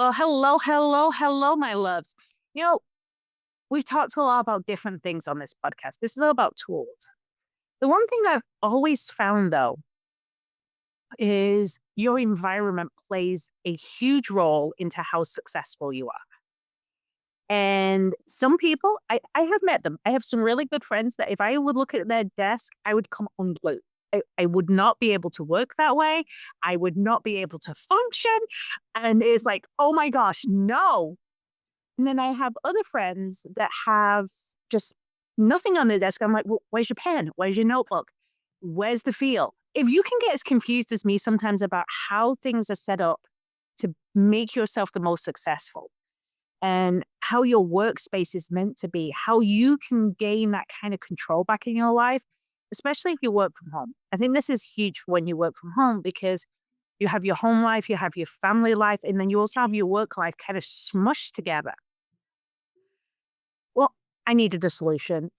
Well, hello, hello, hello, my loves. You know, we've talked a lot about different things on this podcast. This is all about tools. The one thing I've always found, though, is your environment plays a huge role into how successful you are. And some people, I have met them. I have some really good friends that if I would look at their desk, I would come unglued. I would not be able to work that way. I would not be able to function. And it's like, oh my gosh, no. And then I have other friends that have just nothing on their desk. I'm like, well, where's your pen? Where's your notebook? Where's the feel? If you can get as confused as me sometimes about how things are set up to make yourself the most successful and how your workspace is meant to be, how you can gain that kind of control back in your life, especially if you work from home. I think this is huge when you work from home because you have your home life, you have your family life, and then you also have your work life kind of smushed together. Well, I needed a solution,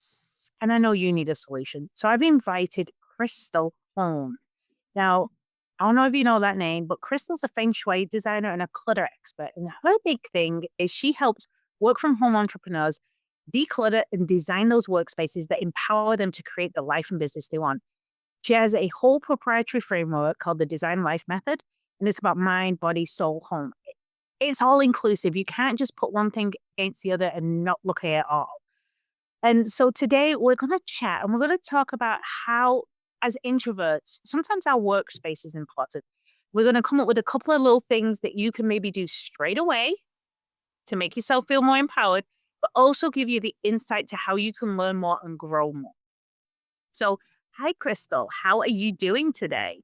and I know you need a solution. So I've invited Krystal Holm. Now, I don't know if you know that name, but Crystal's a Feng Shui designer and a clutter expert. And her big thing is she helps work from home entrepreneurs declutter and design those workspaces that empower them to create the life and business they want. She has a whole proprietary framework called the Design Life Method, and it's about mind, body, soul, home. It's all inclusive. You can't just put one thing against the other and not look at it all. And so today we're going to chat and we're going to talk about how, as introverts, sometimes our workspace is important. We're going to come up with a couple of little things that you can maybe do straight away to make yourself feel more empowered, but also give you the insight to how you can learn more and grow more. So, hi, Crystal. How are you doing today?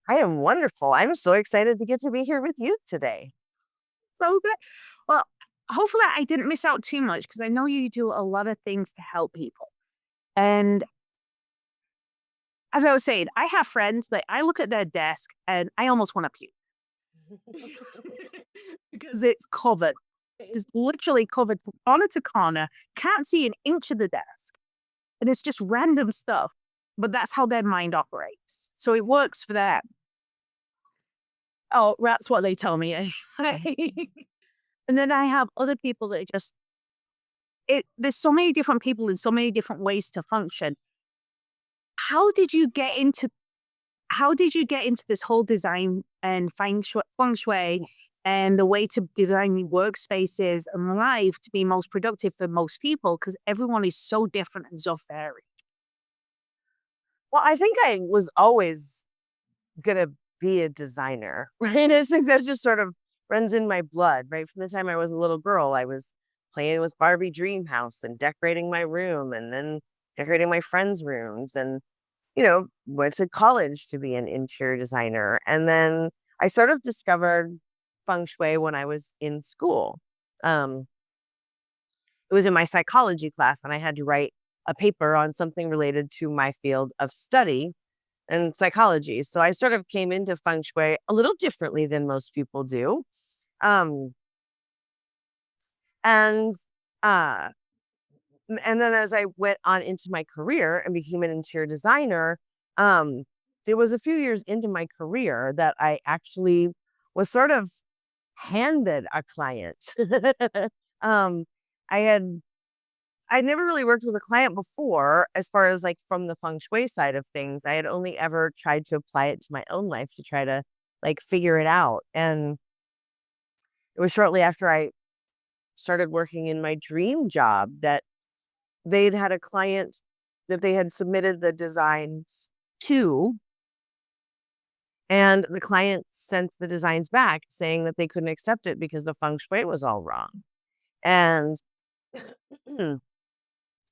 I am wonderful. I'm so excited to get to be here with you today. So good. Well, hopefully I didn't miss out too much because I know you do a lot of things to help people. And as I was saying, I have friends that I look at their desk and I almost want to puke because it's covered. It's literally covered from corner to corner. Can't see an inch of the desk. And it's just random stuff. But that's how their mind operates. So it works for them. Oh, that's what they tell me. And then I have other people that just there's so many different people and so many different ways to function. How did you get into How did you get into this whole design and feng shui and the way to design workspaces and life to be most productive for most people? Because everyone is so different and so varied. Well, I think I was always going to be a designer, right? I think that just sort of runs in my blood, right? From the time I was a little girl, I was playing with Barbie Dream House and decorating my room and then decorating my friends' rooms and, went to college to be an interior designer. And then I sort of discovered feng shui when I was in school. Um, it was in my psychology class, and I had to write a paper on something related to my field of study and psychology. So I sort of came into feng shui a little differently than most people do. Um, and uh, and then as I went on into my career and became an interior designer, um, there was a few years into my career that I actually was sort of handed a client. um, I had I'd never really worked with a client before as far as, like, from the feng shui side of things. I had only ever tried to apply it to my own life to try to, like, figure it out, and it was shortly after I started working in my dream job that they'd had a client that they had submitted the designs to, and the client sent the designs back saying that they couldn't accept it because the feng shui was all wrong, and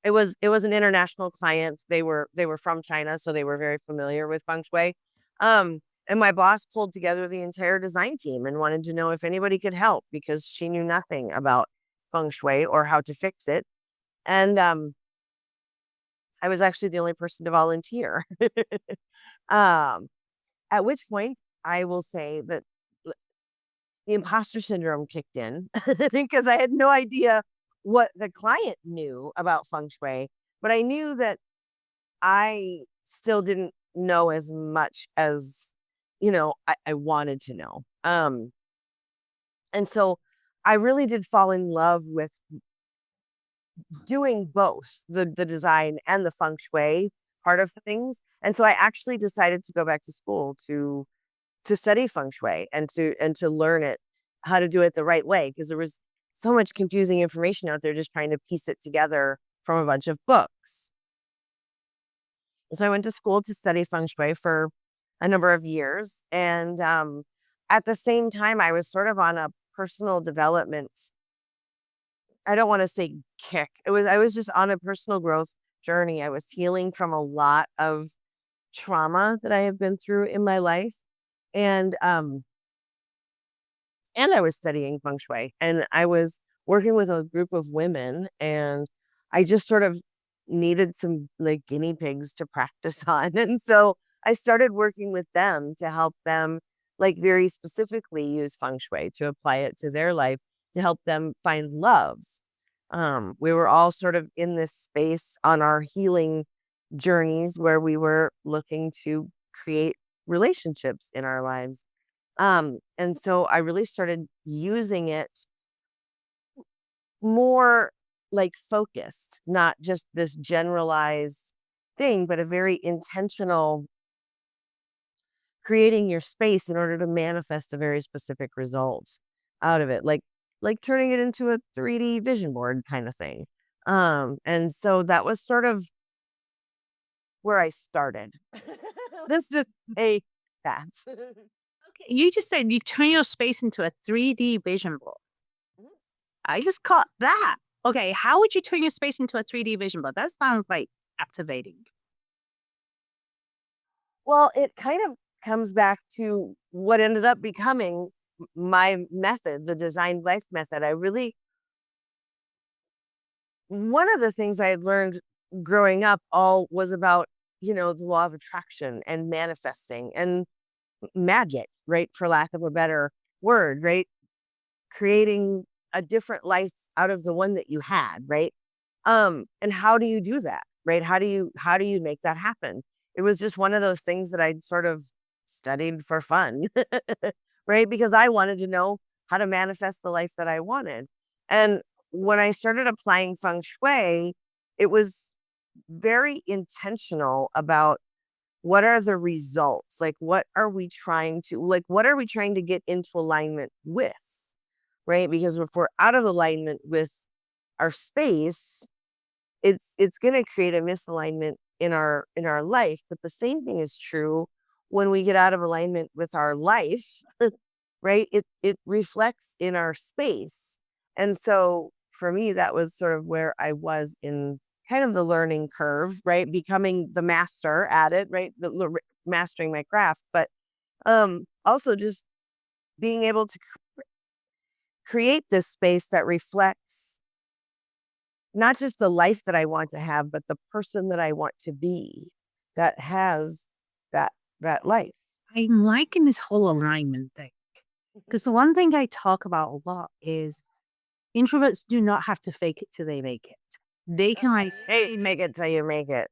it was an international client. They were from China, so they were very familiar with feng shui. And my boss pulled together the entire design team and wanted to know if anybody could help because she knew nothing about feng shui or how to fix it. And I was actually the only person to volunteer. um, at which point I will say that the imposter syndrome kicked in because I had no idea what the client knew about feng shui, but I knew that I still didn't know as much as, I wanted to know. And so I really did fall in love with doing both the design and the feng shui part of things. And so I actually decided to go back to school to study feng shui and to learn it, how to do it the right way, because there was so much confusing information out there just trying to piece it together from a bunch of books. So I went to school to study feng shui for a number of years, and at the same time, I was sort of on a personal development. I don't want to say kick. I was just on a personal growth journey. I was healing from a lot of trauma that I have been through in my life, and I was studying feng shui, and I was working with a group of women, and I just sort of needed some like guinea pigs to practice on. And so I started working with them to help them, like, very specifically use feng shui to apply it to their life to help them find love. We were all sort of in this space on our healing journeys where we were looking to create relationships in our lives. And so I really started using it more like focused, not just this generalized thing, but a very intentional creating your space in order to manifest a very specific result out of it, like turning it into a 3D vision board kind of thing. And so that was sort of where I started. Let's just say that. Okay, you just said you turn your space into a 3D vision board. I just caught that. Okay, how would you turn your space into a 3D vision board? That sounds like captivating. Well, it kind of comes back to what ended up becoming my method, the design life method. One of the things I had learned growing up all was about, the law of attraction and manifesting and magic, right? For lack of a better word, right? Creating a different life out of the one that you had, right? And how do you do that, right? How do you make that happen? It was just one of those things that I'd sort of studied for fun, right? Because I wanted to know how to manifest the life that I wanted. And when I started applying feng shui, it was very intentional about what are the results? Like, what are we trying to get into alignment with? Right? Because if we're out of alignment with our space, it's going to create a misalignment in our life. But the same thing is true when we get out of alignment with our life, right? It reflects in our space. And so for me, that was sort of where I was in kind of the learning curve, right? Becoming the master at it, right? Mastering my craft, but also just being able to create this space that reflects not just the life that I want to have, but the person that I want to be that has that that life. I'm liking this whole alignment thing because the one thing I talk about a lot is introverts do not have to fake it till they make it. They can like, Hey, make it till you make it.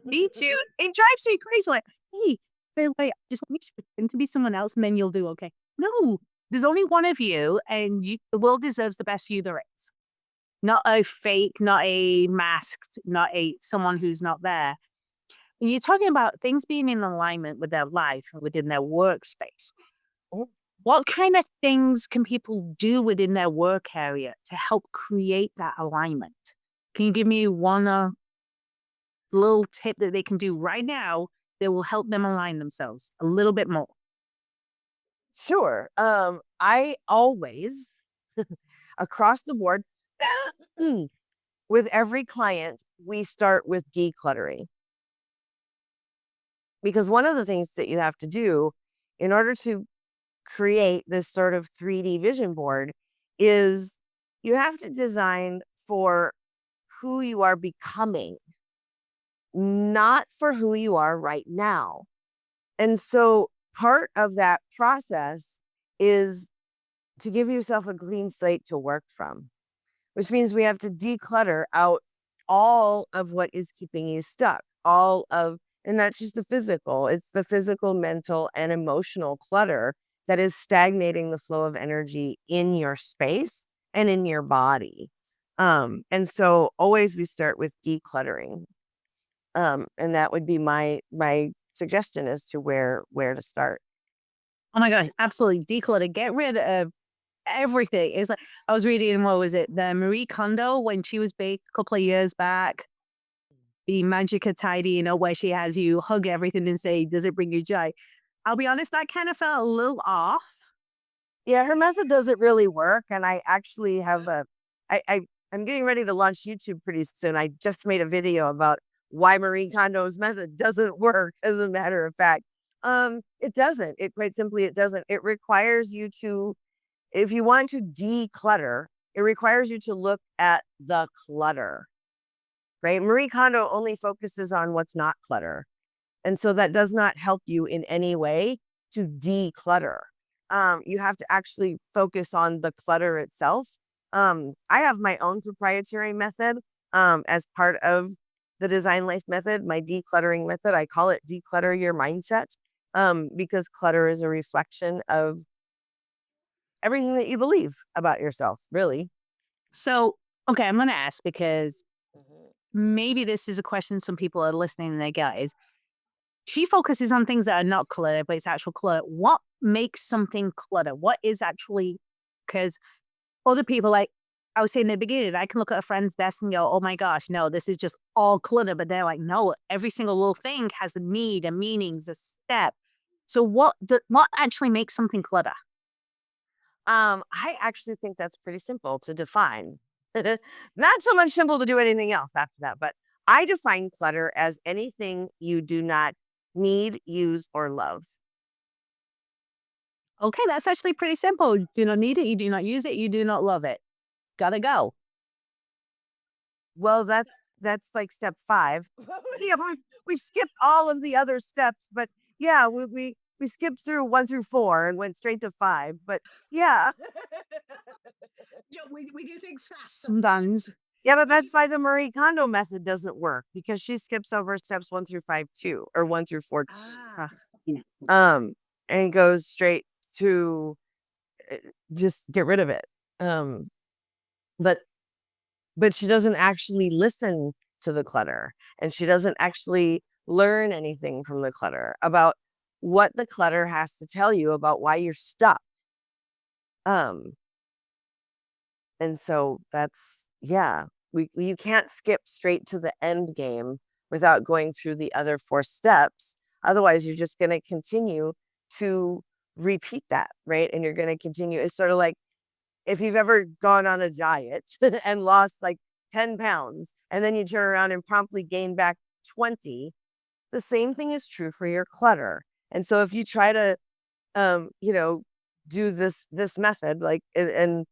me too. It drives me crazy. Like, hey, by the way, just want me to pretend to be someone else and then you'll do okay. No, there's only one of you, and the world deserves the best you there is. Not a fake, not a masked, not a someone who's not there. And you're talking about things being in alignment with their life and within their workspace. Oh, What kind of things can people do within their work area to help create that alignment? Can you give me one little tip that they can do right now that will help them align themselves a little bit more? sure. I always, across the board, with every client, we start with decluttering. Because one of the things that you have to do in order to create this sort of 3D vision board is you have to design for who you are becoming, not for who you are right now. And so part of that process is to give yourself a clean slate to work from, which means we have to declutter out all of what is keeping you stuck, and not just the physical, it's the physical, mental, and emotional clutter that is stagnating the flow of energy in your space and in your body. And so always we start with decluttering. And that would be my suggestion as to where to start. Oh my gosh, absolutely declutter. Get rid of everything. It's like I was reading, what was it? The Marie Kondo when she was big a couple of years back. The Magica Tidy, where she has you hug everything and say, "Does it bring you joy?" I'll be honest, that kind of felt a little off. Yeah, her method doesn't really work, and I actually have a I I'm getting ready to launch YouTube pretty soon. I just made a video about why Marie Kondo's method doesn't work, as a matter of fact. It doesn't. It quite simply it doesn't. It requires you to if you want to declutter, it requires you to look at the clutter, right? Marie Kondo only focuses on what's not clutter. And so that does not help you in any way to declutter. You have to actually focus on the clutter itself. I have my own proprietary method as part of the Design Life method, my decluttering method. I call it declutter your mindset because clutter is a reflection of everything that you believe about yourself, really. So, okay, I'm going to ask because Mhm. maybe this is a question some people are listening and they get is she focuses on things that are not clutter, but it's actual clutter. What makes something clutter? What is actually, because other people, like I was saying in the beginning, I can look at a friend's desk and go, oh my gosh, no, this is just all clutter. But they're like, no, every single little thing has a need, a meanings, a step. So what actually makes something clutter? I actually think that's pretty simple to define. Not so much simple to do anything else after that, but I define clutter as anything you do not need, use, or love. Okay, that's actually pretty simple. You do not need it, you do not use it, you do not love it. Gotta go. Well, that's like step 5. Yeah, we've skipped all of the other steps, but yeah, we skipped through 1 through 4 and went straight to 5. But yeah, Yeah, we do things fast sometimes. yeah, but that's why the Marie Kondo method doesn't work because she skips over steps 1 through 5 too, or 1 through 4. Ah. Um, and goes straight to just get rid of it. Um, but she doesn't actually listen to the clutter, and she doesn't actually learn anything from the clutter about what the clutter has to tell you about why you're stuck. Um, and so that's yeah, you can't skip straight to the end game without going through the other 4 steps. Otherwise, you're just going to continue to repeat that, right? And you're going to continue. It's sort of like if you've ever gone on a diet and lost like 10 pounds and then you turn around and promptly gain back 20, the same thing is true for your clutter. And so if you try to you know, do this method like and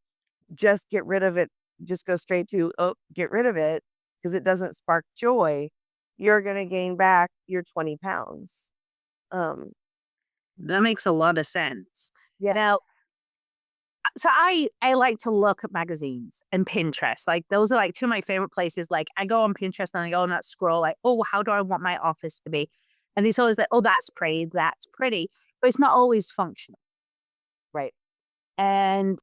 just get rid of it, just go straight to oh, get rid of it because it doesn't spark joy, you're going to gain back your 20 pounds. Um That makes a lot of sense. yeah. Now, so I like to look at magazines and Pinterest. Like those are like two of my favorite places. Like I go on Pinterest and I go on that scroll, like, oh, how do I want my office to be? And it's always like, oh, that's pretty, that's pretty. But it's not always functional. Right. And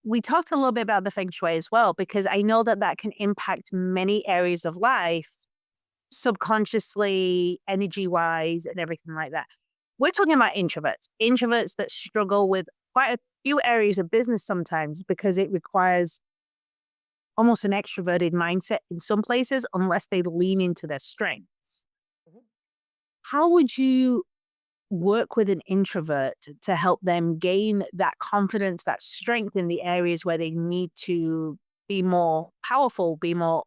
we talked a little bit about the Feng Shui as well, because I know that that can impact many areas of life subconsciously, energy wise, and everything like that. We're talking about introverts that struggle with quite a few areas of business sometimes because it requires almost an extroverted mindset in some places, unless they lean into their strengths. Mhm. How would you work with an introvert to help them gain that confidence, that strength in the areas where they need to be more powerful, be more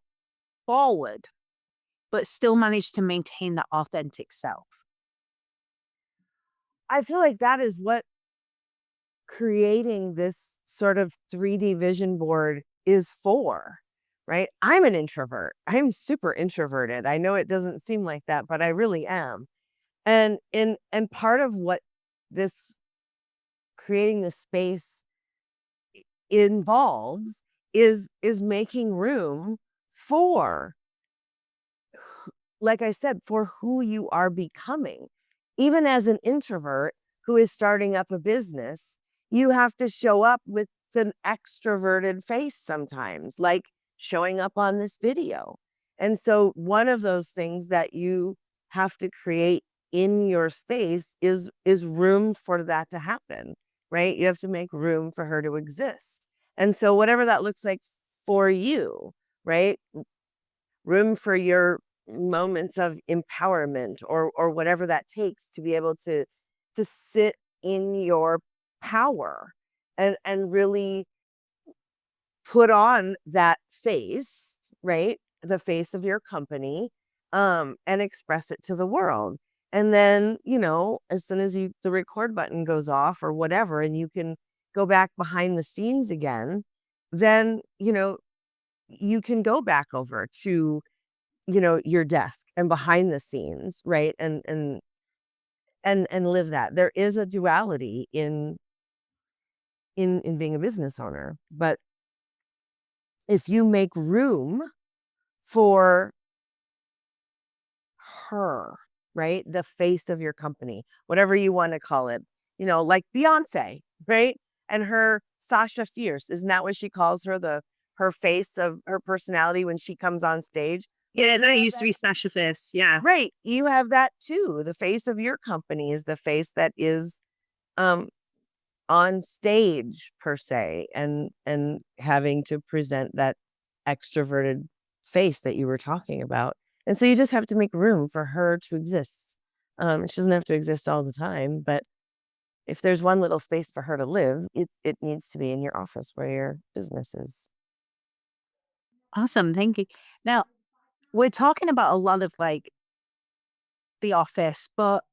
forward, but still manage to maintain that authentic self? I feel like that is what creating this sort of 3D vision board is for, right? I'm an introvert. I'm super introverted. I know it doesn't seem like that, but I really am. And part of what this creating the space involves is making room for like I said, for who you are becoming. Even as an introvert, who is starting up a business, you have to show up with an extroverted face sometimes, like showing up on this video. And so one of those things that you have to create in your space is room for that to happen, right? You have to make room for her to exist. And so whatever that looks like for you, right? Room for your moments of empowerment or whatever that takes to be able to sit in your power and really put on that face, right? The face of your company, and express it to the world. And then, as soon as the record button goes off or whatever, and you can go back behind the scenes again, then, you can go back over to, your desk and behind the scenes, right? And live that. There is a duality in being a business owner, but if you make room for her, right? The face of your company, whatever you want to call it, like Beyonce, right? And her Sasha Fierce, isn't that what she calls her? Her face of her personality when she comes on stage. Well, Yeah, you no, it have used to that, be Sasha Fierce. Yeah. right? You have that too. The face of your company is the face that is um on stage per se, and having to present that extroverted face that you were talking about. And so you just have to make room for her to exist. She doesn't have to exist all the time, but if there's one little space for her to live, it needs to be in your office where your business is. Awesome. Thank you. Now, we're talking about a lot of like the office, but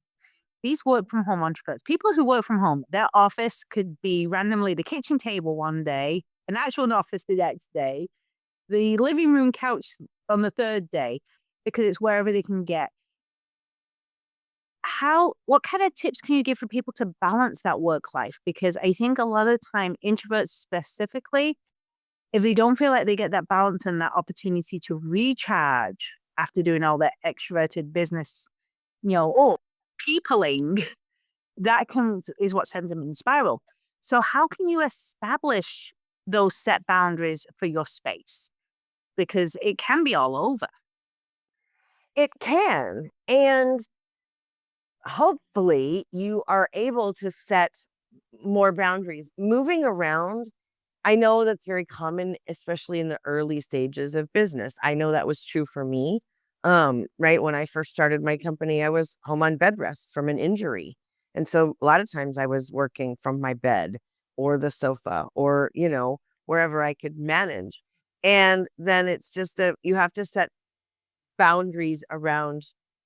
these work from home entrepreneurs, people who work from home, their office could be randomly the kitchen table one day, an actual office the next day, the living room couch on the third day, because it's wherever they can get. What kind of tips can you give for people to balance that work life? Because I think a lot of the time, introverts specifically, if they don't feel like they get that balance and that opportunity to recharge after doing all that extroverted business, Oh, peopling, that is what sends them in spiral. So how can you establish those set boundaries for your space? Because it can be all over. it can. And hopefully you are able to set more boundaries. Moving around, I know that's very common, especially in the early stages of business. I know that was true for me. Right when I first started my company, I was home on bed rest from an injury. And so a lot of times I was working from my bed or the sofa or, wherever I could manage. And then it's just you have to set boundaries around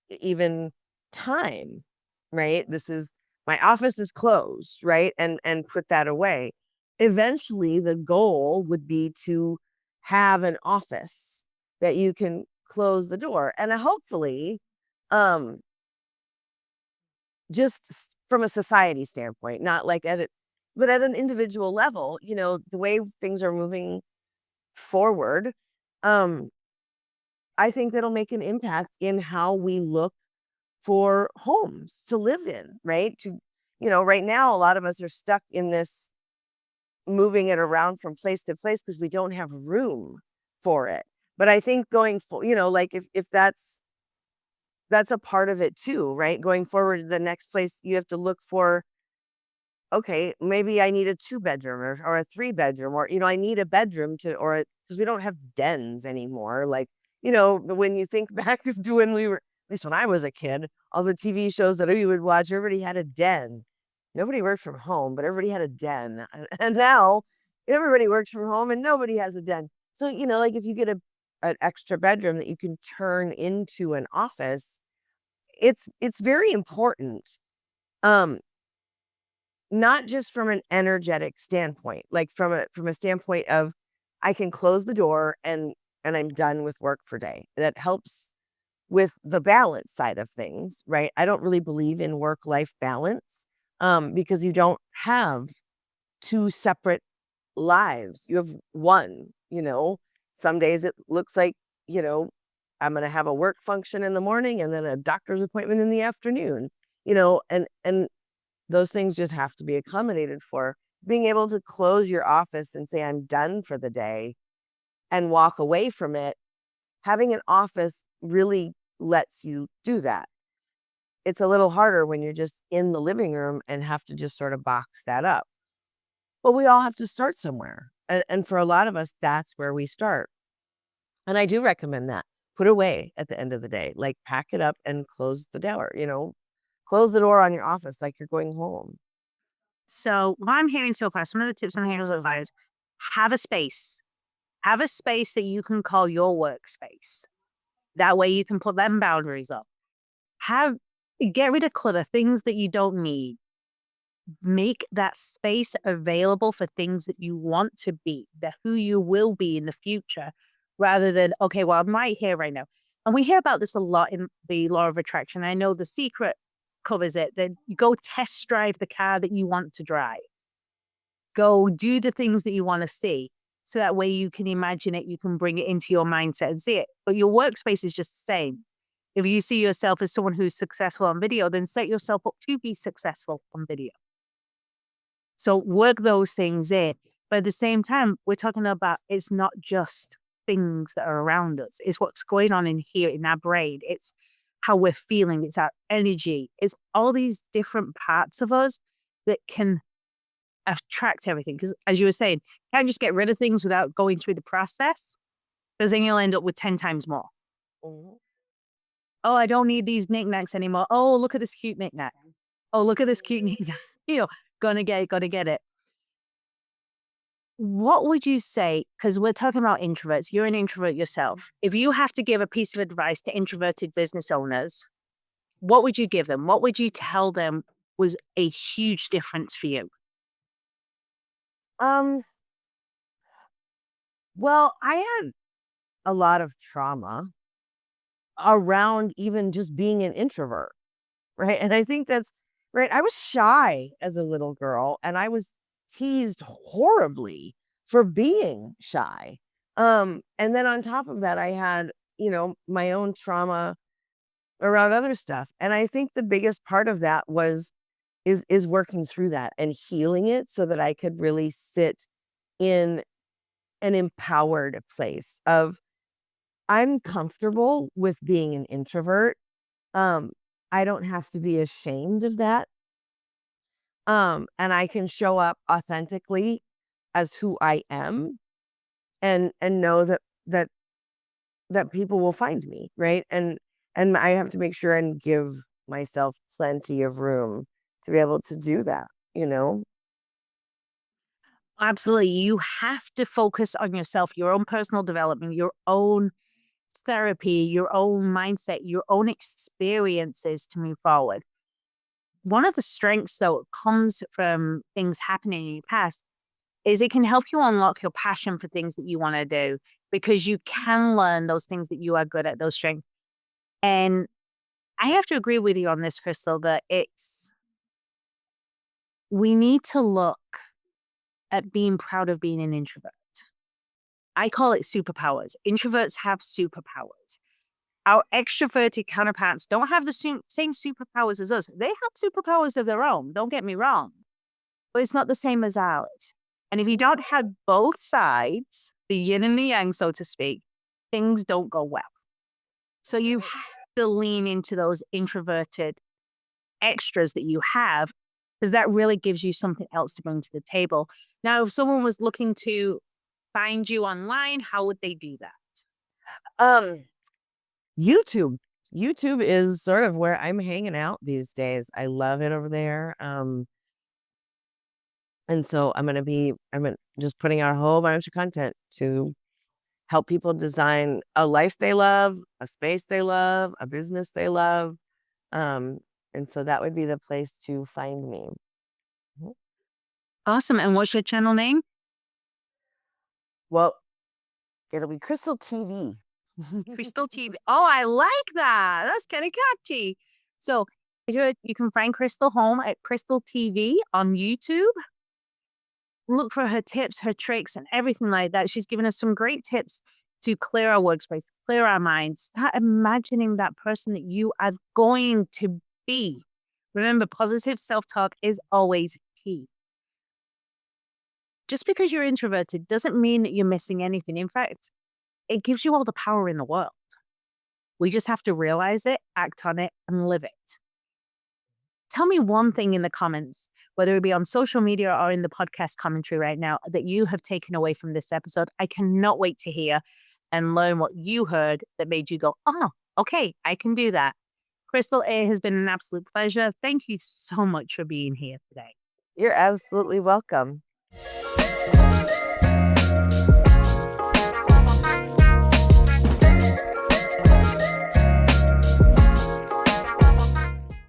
even time, right? This is my office is closed, right? And put that away. Eventually the goal would be to have an office that you can close the door. And hopefully um from a society standpoint, not like but at an individual level, the way things are moving forward, um I think that'll make an impact in how we look for homes to live in, right? Right now, a lot of us are stuck in this moving it around from place to place because we don't have room for it. But I think going for, like if that's a part of it too, right? Going forward, the next place you have to look for, okay, maybe I need a 2 bedroom or a 3 bedroom, or, I need a bedroom because we don't have dens anymore. Like, when you think back to when we were, at least when I was a kid, all the TV shows that we would watch, everybody had a den. Nobody worked from home, but everybody had a den. And now everybody works from home and nobody has a den. So, like if you get an extra bedroom that you can turn into an office, it's very important. Um, Not just from an energetic standpoint, like from a standpoint of I can close the door and I'm done with work for day. That helps with the balance side of things, right? I don't really believe in work-life balance, because you don't have 2 separate lives. You have one, Some days it looks like, you know, I'm gonna have a work function in the morning and then a doctor's appointment in the afternoon, and those things just have to be accommodated for. Being able to close your office and say, I'm done for the day and walk away from it, having an office really lets you do that. It's a little harder when you're just in the living room and have to just sort of box that up. But we all have to start somewhere. And for a lot of us, that's where we start. And I do recommend that. Put away at the end of the day, like pack it up and close the door, close the door on your office like you're going home. So what I'm hearing so far, some of the tips I'm hearing so far is have a space. Have a space that you can call your workspace. That way you can put them boundaries up. Have Get rid of clutter, things that you don't need. Make that space available for things that you want to be, that who you will be in the future, rather than, okay, well, I'm right here right now. And we hear about this a lot in the law of attraction. I know The Secret covers it, that you go test drive the car that you want to drive. Go do the things that you want to see. So that way you can imagine it, you can bring it into your mindset and see it. But your workspace is just the same. If you see yourself as someone who's successful on video, then set yourself up to be successful on video. So work those things in. But at the same time, we're talking about it's not just things that are around us. It's what's going on in here in our brain. It's how we're feeling. It's our energy. It's all these different parts of us that can attract everything. Because as you were saying, you can't just get rid of things without going through the process, because then you'll end up with 10 times more. Mhm. Oh, I don't need these knickknacks anymore. Oh, look at this cute knickknack. Oh, look at this cute knickknack. Gonna get it, gonna get it. What would you say? Because we're talking about introverts. You're an introvert yourself. If you have to give a piece of advice to introverted business owners, what would you give them? What would you tell them was a huge difference for you? Um, well, I had a lot of trauma around even just being an introvert, right? And I think that's right. I was shy as a little girl and I was teased horribly for being shy. And then on top of that, I had, my own trauma around other stuff. And I think the biggest part of that is working through that and healing it so that I could really sit in an empowered place of I'm comfortable with being an introvert. Um, I don't have to be ashamed of that. And I can show up authentically as who I am and know that people will find me, right? And I have to make sure and give myself plenty of room to be able to do that, you know? Absolutely. You have to focus on yourself, your own personal development, your own therapy, your own mindset, your own experiences to move forward. One of the strengths, though, comes from things happening in your past is it can help you unlock your passion for things that you want to do, because you can learn those things that you are good at, those strengths. And I have to agree with you on this, Krystal, that we need to look at being proud of being an introvert. I call it superpowers. Introverts have superpowers. Our extroverted counterparts don't have the same superpowers as us. They have superpowers of their own, don't get me wrong, but it's not the same as ours. And if you don't have both sides, the yin and the yang, so to speak, things don't go well. So you have to lean into those introverted extras that you have, because that really gives you something else to bring to the table. Now, if someone was looking to find you online, how would they do that? Um, YouTube. YouTube is sort of where I'm hanging out these days. I love it over there. And so I'm just putting out a whole bunch of content to help people design a life they love, a space they love, a business they love. Um, and so that would be the place to find me. Mhm. Awesome. And what's your channel name? Well, it'll be Crystal TV. Krystal TV. Oh, I like that. That's kind of catchy. So you can find Krystal Holm at Krystal TV on YouTube. Look for her tips, her tricks, and everything like that. She's given us some great tips to clear our workspace, clear our minds, start imagining that person that you are going to be Remember, positive self talk is always key. Just because you're introverted doesn't mean that you're missing anything. In fact, it gives you all the power in the world. We just have to realize it, act on it, and live it. Tell me one thing in the comments, whether it be on social media or in the podcast commentary right now, that you have taken away from this episode. I cannot wait to hear and learn what you heard that made you go, oh, okay, I can do that. Krystal, it has been an absolute pleasure. Thank you so much for being here today. You're absolutely welcome.